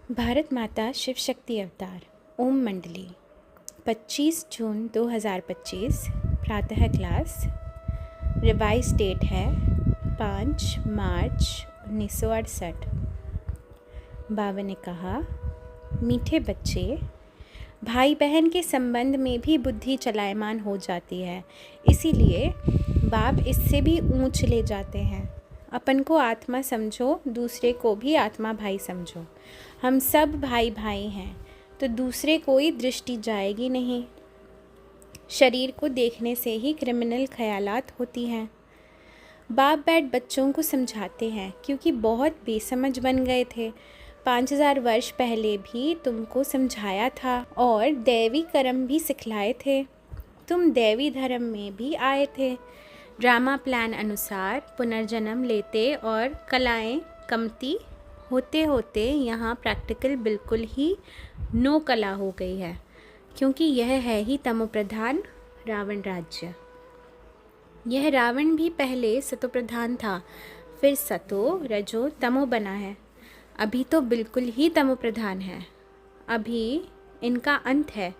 भारत माता शिव शक्ति अवतार ओम मंडली 25 जून 2025 प्रातः क्लास। रिवाइज डेट है 5 मार्च 1968। बाबा ने कहा, मीठे बच्चे, भाई बहन के संबंध में भी बुद्धि चलायमान हो जाती है, इसीलिए बाप इससे भी ऊंच ले जाते हैं। अपन को आत्मा समझो, दूसरे को भी आत्मा भाई समझो। हम सब भाई भाई हैं, तो दूसरे कोई दृष्टि जाएगी नहीं। शरीर को देखने से ही क्रिमिनल ख्यालात होती हैं। बाप बैठ बच्चों को समझाते हैं, क्योंकि बहुत बेसमझ बन गए थे। 5000 वर्ष पहले भी तुमको समझाया था और दैवी कर्म भी सिखलाए थे। तुम दैवी धर्म में भी आए थे। ड्रामा प्लान अनुसार पुनर्जन्म लेते और कलाएं कमती होते होते यहाँ प्रैक्टिकल बिल्कुल ही नो कला हो गई है, क्योंकि यह है ही तमोप्रधान रावण राज्य। यह रावण भी पहले सतोप्रधान था, फिर सतो रजो तमो बना है। अभी तो बिल्कुल ही तमोप्रधान है। अभी इनका अंत है।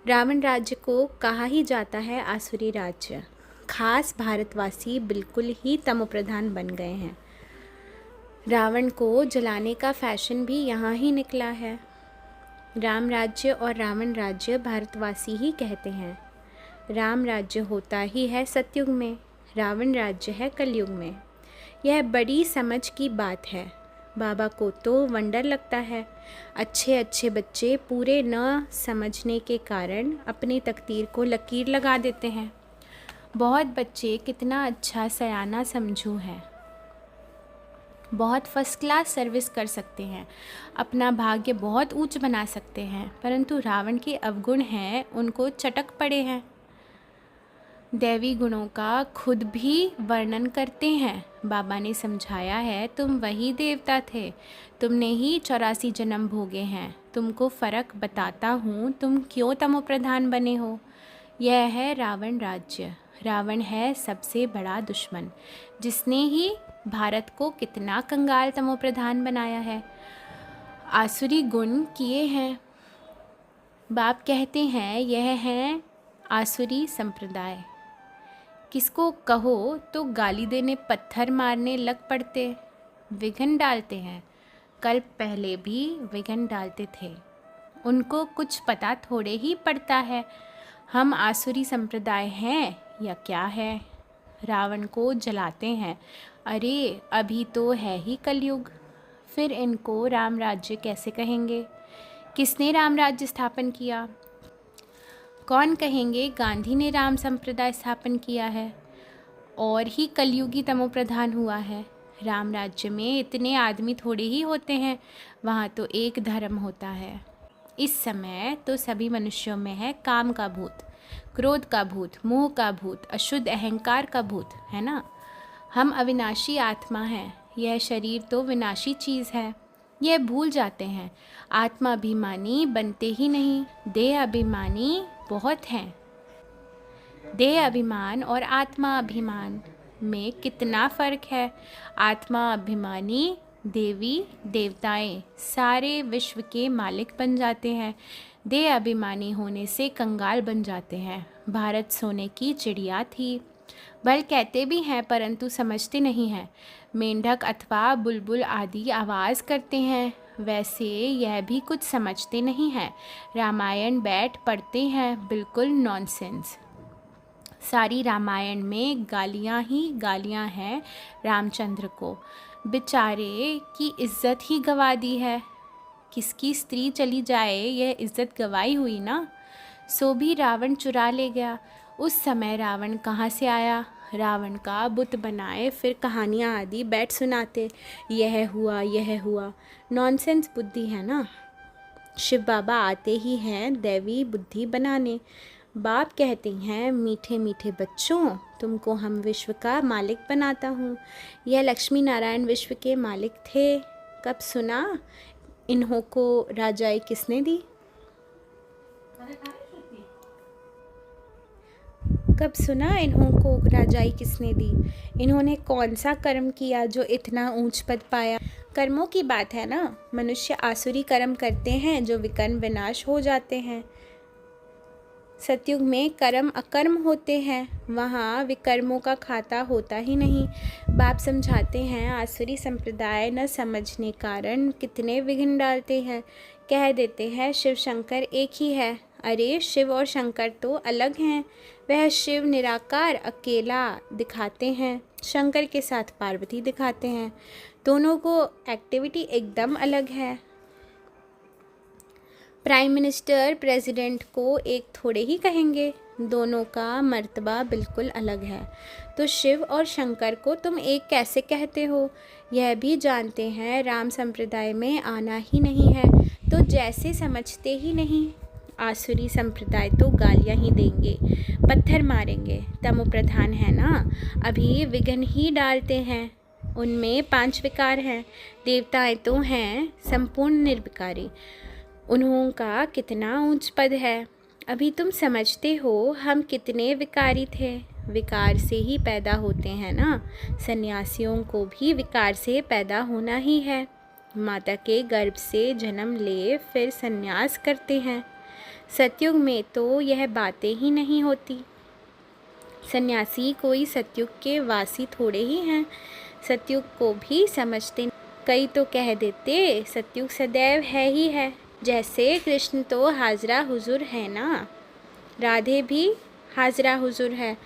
रावण राज्य को कहा ही जाता है आसुरी राज्य। खास भारतवासी बिल्कुल ही तमोप्रधान बन गए हैं। रावण को जलाने का फैशन भी यहाँ ही निकला है। राम राज्य और रावण राज्य भारतवासी ही कहते हैं। राम राज्य होता ही है सतयुग में, रावण राज्य है कलयुग में। यह बड़ी समझ की बात है। बाबा को तो वंडर लगता है। अच्छे अच्छे बच्चे पूरे न समझने के कारण अपनी तकदीर को लकीर लगा देते हैं। बहुत बच्चे कितना अच्छा सयाना समझू है, बहुत फर्स्ट क्लास सर्विस कर सकते हैं, अपना भाग्य बहुत ऊंच बना सकते हैं, परंतु रावण के अवगुण हैं, उनको चटक पड़े हैं। दैवी गुणों का खुद भी वर्णन करते हैं। बाबा ने समझाया है, तुम वही देवता थे, तुमने ही 84 जन्म भोगे हैं। तुमको फ़र्क बताता हूँ, तुम क्यों तमोप्रधान बने हो। यह है रावण राज्य। रावण है सबसे बड़ा दुश्मन, जिसने ही भारत को कितना कंगाल तमोप्रधान बनाया है, आसुरी गुण किए हैं। बाप कहते हैं, यह है आसुरी संप्रदाय। किसको कहो तो गाली देने, पत्थर मारने लग पड़ते, विघ्न डालते हैं। कल्प पहले भी विघ्न डालते थे, उनको कुछ पता थोड़े ही पड़ता है हम आसुरी संप्रदाय हैं या क्या है। रावण को जलाते हैं। अरे अभी तो है ही कलयुग, फिर इनको राम राज्य कैसे कहेंगे। किसने राम राज्य स्थापन किया? कौन कहेंगे गांधी ने राम संप्रदाय स्थापन किया है और ही कलयुगी तमोप्रधान हुआ है। राम राज्य में इतने आदमी थोड़े ही होते हैं, वहाँ तो एक धर्म होता है। इस समय तो सभी मनुष्यों में है काम का भूत, क्रोध का भूत, मोह का भूत, अशुद्ध अहंकार का भूत, है ना। हम अविनाशी आत्मा हैं, यह शरीर तो विनाशी चीज़ है, यह भूल जाते हैं। आत्मा अभिमानी बनते ही नहीं, देह अभिमानी बहुत हैं। देह अभिमान और आत्मा अभिमान में कितना फ़र्क है। आत्मा अभिमानी देवी देवताएं सारे विश्व के मालिक बन जाते हैं, देह अभिमानी होने से कंगाल बन जाते हैं। भारत सोने की चिड़िया थी, बल कहते भी हैं परंतु समझते नहीं हैं। मेंढक अथवा बुलबुल आदि आवाज़ करते हैं, वैसे यह भी कुछ समझते नहीं हैं। रामायण बैठ पढ़ते हैं, बिल्कुल नॉनसेंस। सारी रामायण में गालियाँ ही गालियाँ हैं रामचंद्र को। बेचारे की इज्जत ही गवा दी है। किसकी स्त्री चली जाए यह इज्जत गवाई हुई ना। सो भी रावण चुरा ले गया। उस समय रावण कहाँ से आया? रावण का बुत बनाए, फिर कहानियाँ आदि बैठ सुनाते, यह हुआ यह हुआ। नॉनसेंस बुद्धि है ना। शिव बाबा आते ही हैं दैवी बुद्धि बनाने। बाप कहते हैं, मीठे मीठे बच्चों, तुमको हम विश्व का मालिक बनाता हूँ। यह लक्ष्मी नारायण विश्व के मालिक थे। कब सुना? इन्हों को राजाई किसने दी? कब सुना इन्हों को राजाई किसने दी? इन्होंने कौन सा कर्म किया जो इतना ऊंच पद पाया? कर्मों की बात है ना। मनुष्य आसुरी कर्म करते हैं जो विकर्म विनाश हो जाते हैं। सतयुग में कर्म अकर्म होते हैं, वहाँ विकर्मों का खाता होता ही नहीं। बाप समझाते हैं आसुरी संप्रदाय न समझने कारण कितने विघ्न डालते हैं। कह देते हैं शिव शंकर एक ही है। अरे शिव और शंकर तो अलग हैं। वह शिव निराकार अकेला दिखाते हैं, शंकर के साथ पार्वती दिखाते हैं। दोनों को एक्टिविटी एकदम अलग है। प्राइम मिनिस्टर प्रेसिडेंट को एक थोड़े ही कहेंगे, दोनों का मर्तबा बिल्कुल अलग है। तो शिव और शंकर को तुम एक कैसे कहते हो? यह भी जानते हैं राम संप्रदाय में आना ही नहीं है, तो जैसे समझते ही नहीं। आसुरी संप्रदाय तो गालियाँ ही देंगे, पत्थर मारेंगे। तमो प्रधान है ना, अभी विघ्न ही डालते हैं। उनमें 5 विकार हैं। देवताएं तो हैं संपूर्ण निर्विकारी। उन्हों का कितना ऊंच पद है। अभी तुम समझते हो हम कितने विकारी थे। विकार से ही पैदा होते हैं ना। सन्यासियों को भी विकार से पैदा होना ही है। माता के गर्भ से जन्म ले फिर सन्यास करते हैं। सतयुग में तो यह बातें ही नहीं होती। सन्यासी कोई सतयुग के वासी थोड़े ही हैं। सतयुग को भी समझते। कई तो कह देते सतयुग सदैव है ही है। जैसे कृष्ण तो हाजरा हुजूर है ना, राधे भी हाजरा हुजूर है।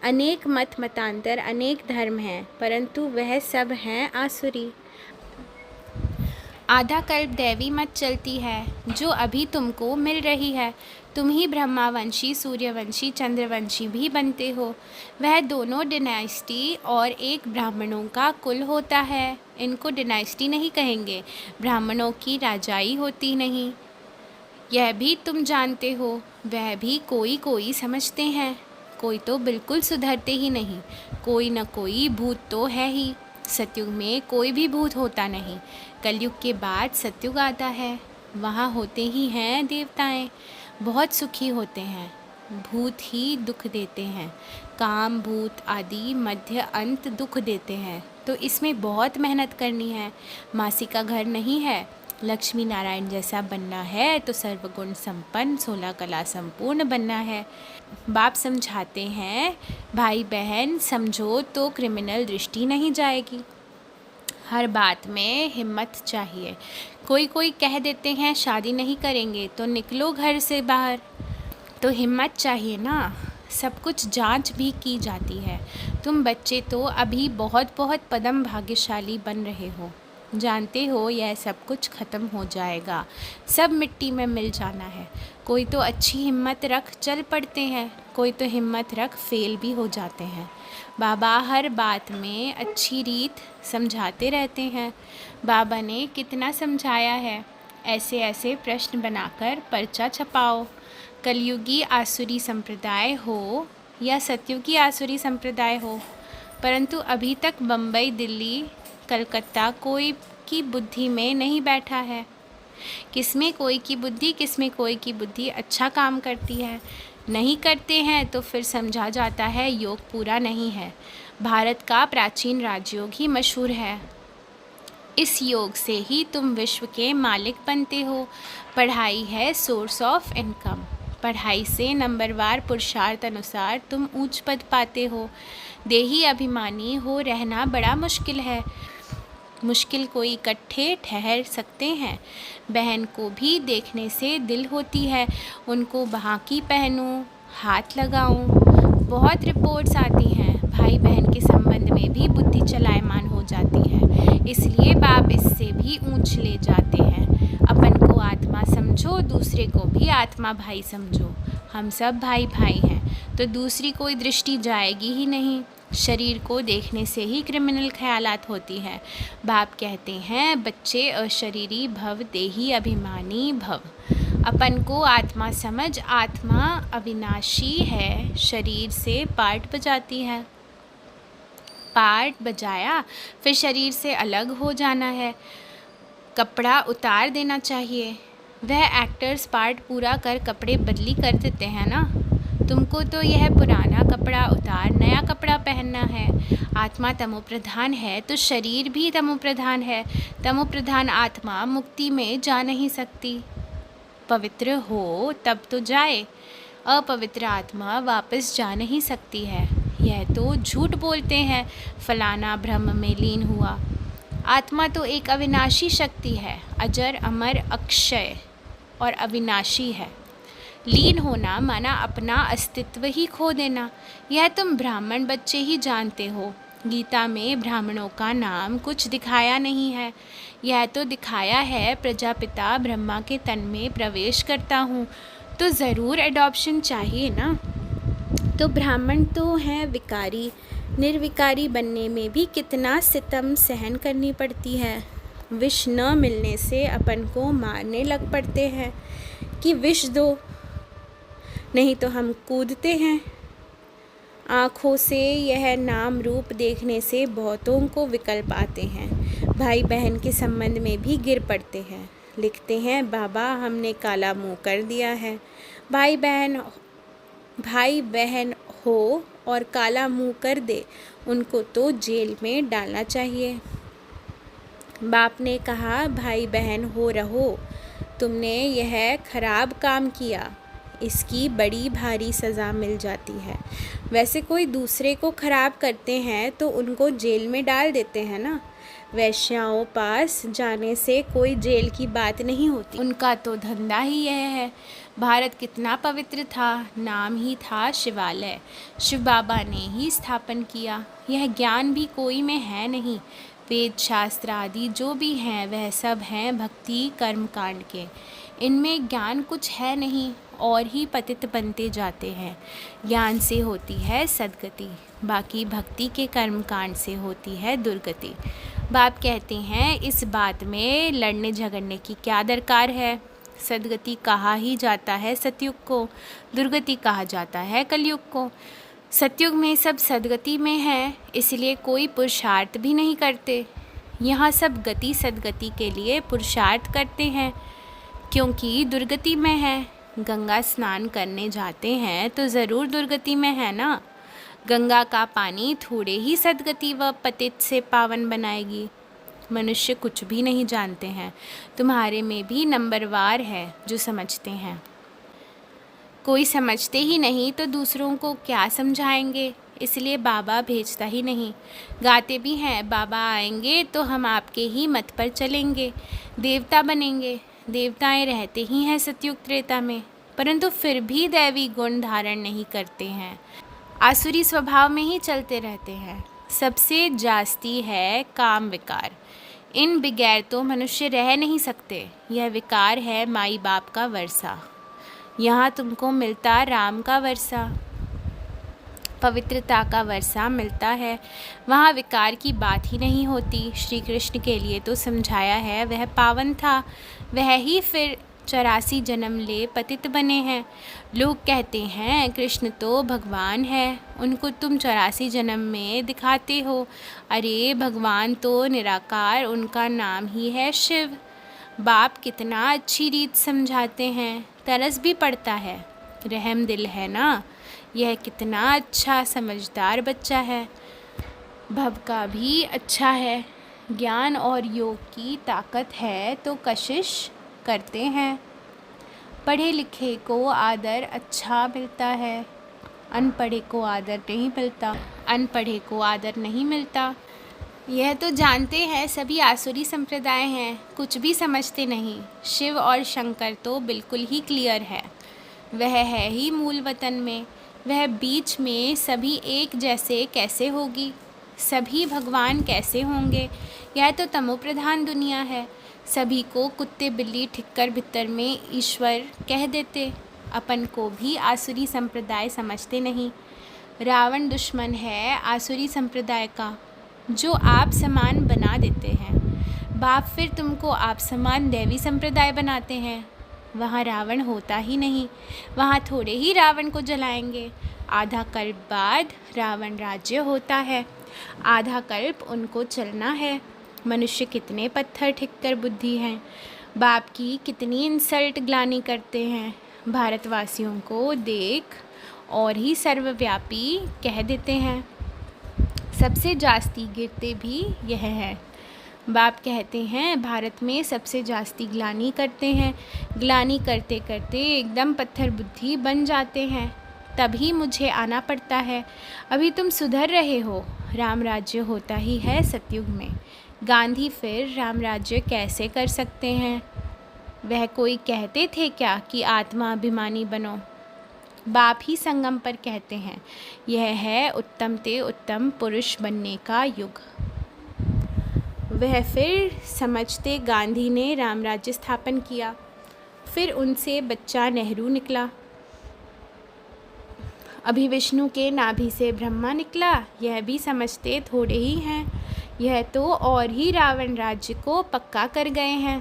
अनेक मत मतांतर, अनेक धर्म हैं, परंतु वह सब हैं आसुरी। आधा कल्प दैवी मत चलती है जो अभी तुमको मिल रही है। तुम ही ब्रह्मावंशी, सूर्यवंशी, चंद्रवंशी भी बनते हो। वह दोनों डिनाइस्टी और एक ब्राह्मणों का कुल होता है। इनको डिनाइस्टी नहीं कहेंगे, ब्राह्मणों की राजाई होती नहीं। यह भी तुम जानते हो। वह भी कोई कोई समझते हैं, कोई तो बिल्कुल सुधरते ही नहीं। कोई न कोई भूत तो है ही। सतयुग में कोई भी भूत होता नहीं। कलयुग के बाद सतयुग आता है, वहाँ होते ही हैं देवताएं। बहुत सुखी होते हैं। भूत ही दुख देते हैं। काम, भूत आदि मध्य अंत दुख देते हैं। तो इसमें बहुत मेहनत करनी है। मासी का घर नहीं है। लक्ष्मी नारायण जैसा बनना है तो सर्वगुण संपन्न 16 कला संपूर्ण बनना है। बाप समझाते हैं भाई बहन समझो तो क्रिमिनल दृष्टि नहीं जाएगी। हर बात में हिम्मत चाहिए। कोई कोई कह देते हैं शादी नहीं करेंगे तो निकलो घर से बाहर। तो हिम्मत चाहिए ना। सब कुछ जांच भी की जाती है। तुम बच्चे तो अभी बहुत बहुत पदम भाग्यशाली बन रहे हो। जानते हो यह सब कुछ ख़त्म हो जाएगा, सब मिट्टी में मिल जाना है। कोई तो अच्छी हिम्मत रख चल पड़ते हैं, कोई तो हिम्मत रख फेल भी हो जाते हैं। बाबा हर बात में अच्छी रीत समझाते रहते हैं। बाबा ने कितना समझाया है। ऐसे ऐसे प्रश्न बनाकर पर्चा छपाओ। कलयुगी आसुरी संप्रदाय हो या सतयुगी आसुरी संप्रदाय हो, परंतु अभी तक बम्बई, दिल्ली, कलकत्ता कोई की बुद्धि में नहीं बैठा है। किसमें कोई की बुद्धि, किसमें कोई की बुद्धि अच्छा काम करती है। नहीं करते हैं तो फिर समझा जाता है योग पूरा नहीं है। भारत का प्राचीन राजयोग ही मशहूर है। इस योग से ही तुम विश्व के मालिक बनते हो। पढ़ाई है सोर्स ऑफ इनकम। पढ़ाई से नंबरवार पुरुषार्थ अनुसार तुम ऊंच पद पाते हो। देही अभिमानी हो रहना बड़ा मुश्किल है। मुश्किल को इकट्ठे ठहर सकते हैं। बहन को भी देखने से दिल होती है, उनको बहाकी पहनूं, हाथ लगाऊं। बहुत रिपोर्ट्स आती हैं। भाई बहन के संबंध में भी बुद्धि चलायमान हो जाती है। इसलिए बाप इससे भी ऊंच ले जाते हैं। अपन को आत्मा समझो, दूसरे को भी आत्मा भाई समझो। हम सब भाई भाई हैं, तो दूसरी कोई दृष्टि जाएगी ही नहीं। शरीर को देखने से ही क्रिमिनल ख्यालात होती है। बाप कहते हैं बच्चे अशरीरी भव, देही अभिमानी भव। अपन को आत्मा समझ। आत्मा अविनाशी है, शरीर से पार्ट बजाती है। पार्ट बजाया फिर शरीर से अलग हो जाना है। कपड़ा उतार देना चाहिए। वह एक्टर्स पार्ट पूरा कर कपड़े बदली कर देते हैं ना। तुमको तो यह पुराना कपड़ा उतार नया कपड़ा पहनना है। आत्मा तमोप्रधान है तो शरीर भी तमोप्रधान है। तमोप्रधान आत्मा मुक्ति में जा नहीं सकती। पवित्र हो तब तो जाए। अपवित्र आत्मा वापस जा नहीं सकती है। यह तो झूठ बोलते हैं, फलाना ब्रह्म में लीन हुआ। आत्मा तो एक अविनाशी शक्ति है, अजर अमर अक्षय और अविनाशी है। लीन होना माना अपना अस्तित्व ही खो देना। यह तुम ब्राह्मण बच्चे ही जानते हो। गीता में ब्राह्मणों का नाम कुछ दिखाया नहीं है। यह तो दिखाया है प्रजापिता ब्रह्मा के तन में प्रवेश करता हूँ तो ज़रूर एडॉप्शन चाहिए ना। तो ब्राह्मण तो हैं विकारी। निर्विकारी बनने में भी कितना सितम सहन करनी पड़ती है। विष न मिलने से अपन को मारने लग पड़ते हैं कि विष दो, नहीं तो हम कूदते हैं। आँखों से यह नाम रूप देखने से बहुतों को विकल्प आते हैं। भाई बहन के संबंध में भी गिर पड़ते हैं। लिखते हैं, बाबा हमने काला मुँह कर दिया है। भाई बहन हो और काला मुँह कर दे, उनको तो जेल में डालना चाहिए। बाप ने कहा, भाई बहन हो रहो, तुमने यह खराब काम किया, इसकी बड़ी भारी सज़ा मिल जाती है। वैसे कोई दूसरे को खराब करते हैं तो उनको जेल में डाल देते हैं ना। वैश्याओं पास जाने से कोई जेल की बात नहीं होती। उनका तो धंधा ही यह है। भारत कितना पवित्र था, नाम ही था शिवालय। शिव बाबा ने ही स्थापन किया। यह ज्ञान भी कोई में है नहीं। वेद शास्त्र आदि जो भी हैं वह सब हैं भक्ति कर्म कांड के। इनमें ज्ञान कुछ है नहीं और ही पतित बनते जाते हैं। ज्ञान से होती है सद्गति, बाकी भक्ति के कर्म कांड से होती है दुर्गति। बाप कहते हैं, इस बात में लड़ने झगड़ने की क्या दरकार है। सद्गति कहा ही जाता है सतयुग को, दुर्गति कहा जाता है कलयुग को। सतयुग में सब सद्गति में है, इसलिए कोई पुरुषार्थ भी नहीं करते। यहाँ सब गति सद्गति के लिए पुरुषार्थ करते हैं, क्योंकि दुर्गति में है। गंगा स्नान करने जाते हैं तो ज़रूर दुर्गति में है ना। गंगा का पानी थोड़े ही सद्गति व पतित से पावन बनाएगी। मनुष्य कुछ भी नहीं जानते हैं। तुम्हारे में भी नंबरवार है जो समझते हैं। कोई समझते ही नहीं तो दूसरों को क्या समझाएंगे। इसलिए बाबा भेजता ही नहीं। गाते भी हैं, बाबा आएंगे तो हम आपके ही मत पर चलेंगे, देवता बनेंगे। देवताएं रहते ही हैं सतयुग त्रेता में, परंतु फिर भी दैवी गुण धारण नहीं करते हैं। आसुरी स्वभाव में ही चलते रहते हैं। सबसे जास्ती है काम विकार। इन बगैर तो मनुष्य रह नहीं सकते। यह विकार है माई बाप का वर्षा। यहाँ तुमको मिलता राम का वर्षा, पवित्रता का वर्षा मिलता है। वहाँ विकार की बात ही नहीं होती। श्री कृष्ण के लिए तो समझाया है, वह पावन था, वह ही फिर 84 जन्म ले पतित बने हैं। लोग कहते हैं कृष्ण तो भगवान है, उनको तुम 84 जन्म में दिखाते हो। अरे भगवान तो निराकार, उनका नाम ही है शिव। बाप कितना अच्छी रीत समझाते हैं, तरस भी पड़ता है। रहम दिल है ना। यह कितना अच्छा समझदार बच्चा है। भव का भी अच्छा है। ज्ञान और योग की ताकत है तो कशिश करते हैं। पढ़े लिखे को आदर अच्छा मिलता है, अनपढ़े को आदर नहीं मिलता। अनपढ़े को आदर नहीं मिलता। यह तो जानते हैं सभी आसुरी संप्रदाय हैं, कुछ भी समझते नहीं। शिव और शंकर तो बिल्कुल ही क्लियर है। वह है ही मूल वतन में, वह बीच में सभी एक जैसे कैसे होगी। सभी भगवान कैसे होंगे। यह तो तमोप्रधान दुनिया है। सभी को कुत्ते बिल्ली ठिक्कर भित्तर में ईश्वर कह देते। अपन को भी आसुरी संप्रदाय समझते नहीं। रावण दुश्मन है आसुरी संप्रदाय का, जो आप समान बना देते हैं। बाप फिर तुमको आप समान दैवी संप्रदाय बनाते हैं। वहाँ रावण होता ही नहीं। वहाँ थोड़े ही रावण को जलाएंगे। आधा कल्प बाद रावण राज्य होता है। आधा कल्प उनको चलना है। मनुष्य कितने पत्थर ठिक्कर बुद्धि हैं। बाप की कितनी इंसल्ट ग्लानि करते हैं। भारतवासियों को देख और ही सर्वव्यापी कह देते हैं। सबसे जास्ती गिरते भी यह है। बाप कहते हैं भारत में सबसे जास्ती ग्लानि करते हैं, ग्लानि करते करते एकदम पत्थर बुद्धि बन जाते हैं, तभी मुझे आना पड़ता है। अभी तुम सुधर रहे हो, राम राज्य होता ही है सतयुग में। गांधी फिर राम राज्य कैसे कर सकते हैं? वह कोई कहते थे क्या कि आत्मा अभिमानी बनो? बाप ही संगम पर कहते हैं, यह है उत्तम ते उत्तम पुरुष बनने का युग। वह फिर समझते गांधी ने राम राज्य स्थापन किया। फिर उनसे बच्चा नेहरू निकला। अभी विष्णु के नाभि से ब्रह्मा निकला, यह भी समझते थोड़े ही हैं। यह तो और ही रावण राज्य को पक्का कर गए हैं।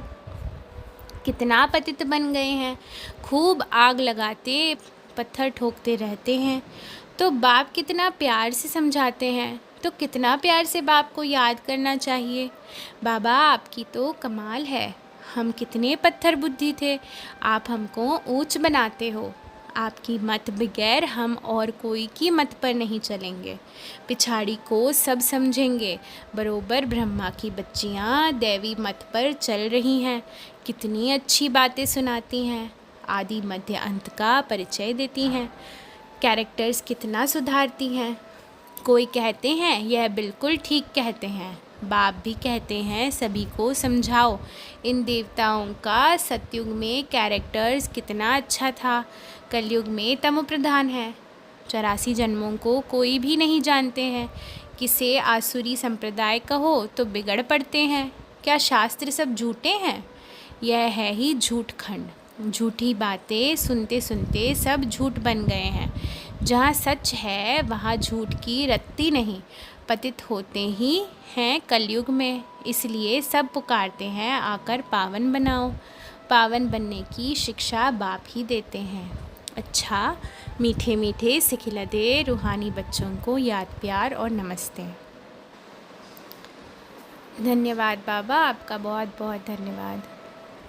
कितना पतित बन गए हैं, खूब आग लगाते पत्थर ठोकते रहते हैं। तो बाप कितना प्यार से समझाते हैं, तो कितना प्यार से बाप को याद करना चाहिए। बाबा आपकी तो कमाल है, हम कितने पत्थर बुद्धि थे, आप हमको ऊंच बनाते हो। आपकी मत बगैर हम और कोई की मत पर नहीं चलेंगे, पिछाड़ी को सब समझेंगे। बरोबर ब्रह्मा की बच्चियाँ दैवी मत पर चल रही हैं, कितनी अच्छी बातें सुनाती हैं, आदि मध्य अंत का परिचय देती हैं, कैरेक्टर्स कितना सुधारती हैं। कोई कहते हैं यह बिल्कुल ठीक कहते हैं, बाप भी कहते हैं सभी को समझाओ। इन देवताओं का सतयुग में कैरेक्टर्स कितना अच्छा था, कलयुग में तमो प्रधान है। 84 जन्मों को कोई भी नहीं जानते हैं, किसे आसुरी संप्रदाय कहो तो बिगड़ पड़ते हैं। क्या शास्त्र सब झूठे हैं? यह है ही झूठ खंड, झूठी बातें सुनते सुनते सब झूठ बन गए हैं। जहाँ सच है वहाँ झूठ की रत्ती नहीं, पतित होते ही हैं कलयुग में। इसलिए सब पुकारते हैं आकर पावन बनाओ। पावन बनने की शिक्षा बाप ही देते हैं। अच्छा, मीठे मीठे सिखिलते रूहानी बच्चों को याद प्यार और नमस्ते। धन्यवाद बाबा, आपका बहुत बहुत धन्यवाद।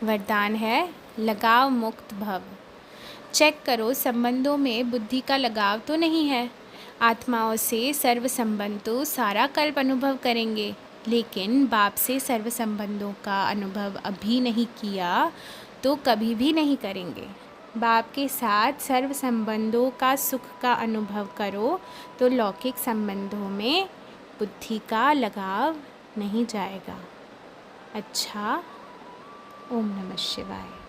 वरदान है लगाव मुक्त भव। चेक करो संबंधों में बुद्धि का लगाव तो नहीं है। आत्माओं से सर्व संबंध तो सारा कल्प अनुभव करेंगे, लेकिन बाप से सर्व संबंधों का अनुभव अभी नहीं किया तो कभी भी नहीं करेंगे। बाप के साथ सर्व संबंधों का सुख का अनुभव करो तो लौकिक संबंधों में बुद्धि का लगाव नहीं जाएगा। अच्छा, ओम नमः शिवाय।